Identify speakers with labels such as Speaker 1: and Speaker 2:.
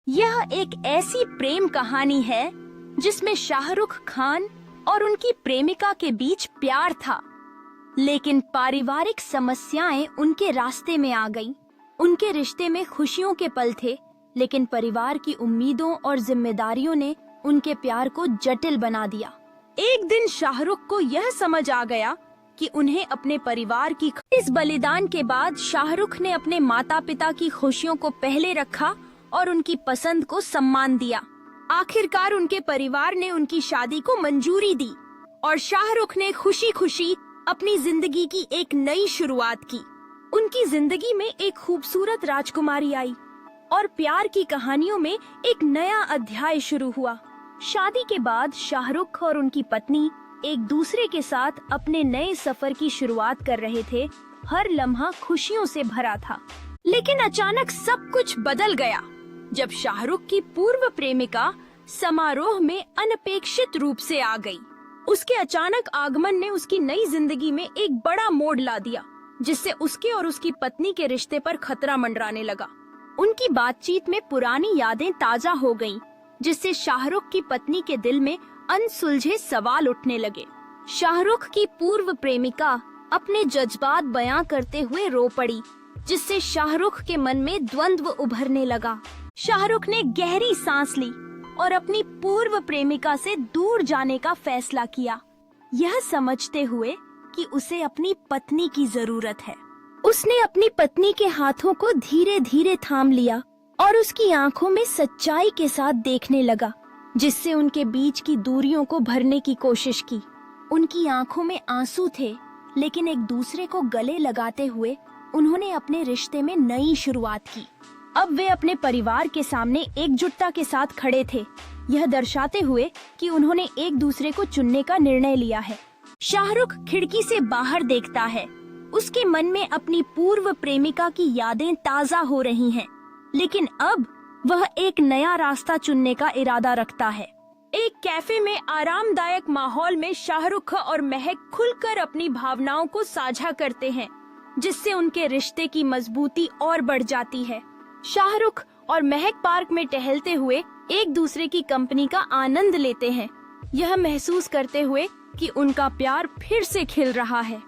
Speaker 1: यह एक ऐसी प्रेम कहानी है जिसमें शाहरुख खान और उनकी प्रेमिका के बीच प्यार था, लेकिन पारिवारिक समस्याएं उनके रास्ते में आ गईं। उनके रिश्ते में खुशियों के पल थे, लेकिन परिवार की उम्मीदों और जिम्मेदारियों ने उनके प्यार को जटिल बना दिया। एक दिन शाहरुख को यह समझ आ गया कि उन्हें अपने परिवार की इस बलिदान के बाद शाहरुख ने अपने माता पिता की खुशियों को पहले रखा और उनकी पसंद को सम्मान दिया। आखिरकार उनके परिवार ने उनकी शादी को मंजूरी दी और शाहरुख ने खुशी खुशी अपनी जिंदगी की एक नई शुरुआत की। उनकी जिंदगी में एक खूबसूरत राजकुमारी आई और प्यार की कहानियों में एक नया अध्याय शुरू हुआ। शादी के बाद शाहरुख और उनकी पत्नी एक दूसरे के साथ अपने नए सफर की शुरुआत कर रहे थे। हर लम्हा खुशियों से भरा था, लेकिन अचानक सब कुछ बदल गया जब शाहरुख की पूर्व प्रेमिका समारोह में अनपेक्षित रूप से आ गई। उसके अचानक आगमन ने उसकी नई जिंदगी में एक बड़ा मोड़ ला दिया, जिससे उसके और उसकी पत्नी के रिश्ते पर खतरा मंडराने लगा। उनकी बातचीत में पुरानी यादें ताजा हो गईं, जिससे शाहरुख की पत्नी के दिल में अनसुलझे सवाल उठने लगे। शाहरुख की पूर्व प्रेमिका अपने जज्बात बयां करते हुए रो पड़ी, जिससे शाहरुख के मन में द्वंद्व उभरने लगा। शाहरुख ने गहरी सांस ली और अपनी पूर्व प्रेमिका से दूर जाने का फैसला किया, यह समझते हुए कि उसे अपनी पत्नी की जरूरत है। उसने अपनी पत्नी के हाथों को धीरे धीरे थाम लिया और उसकी आंखों में सच्चाई के साथ देखने लगा, जिससे उनके बीच की दूरियों को भरने की कोशिश की। उनकी आंखों में आंसू थे, लेकिन एक दूसरे को गले लगाते हुए उन्होंने अपने रिश्ते में नई शुरुआत की। अब वे अपने परिवार के सामने एकजुटता के साथ खड़े थे, यह दर्शाते हुए कि उन्होंने एक दूसरे को चुनने का निर्णय लिया है। शाहरुख खिड़की से बाहर देखता है। उसके मन में अपनी पूर्व प्रेमिका की यादें ताजा हो रही हैं, लेकिन अब वह एक नया रास्ता चुनने का इरादा रखता है। एक कैफे में आरामदायक माहौल में शाहरुख और महक खुलकर अपनी भावनाओं को साझा करते हैं, जिससे उनके रिश्ते की मजबूती और बढ़ जाती है। शाहरुख और महक पार्क में टहलते हुए एक दूसरे की कंपनी का आनंद लेते हैं, यह महसूस करते हुए कि उनका प्यार फिर से खिल रहा है।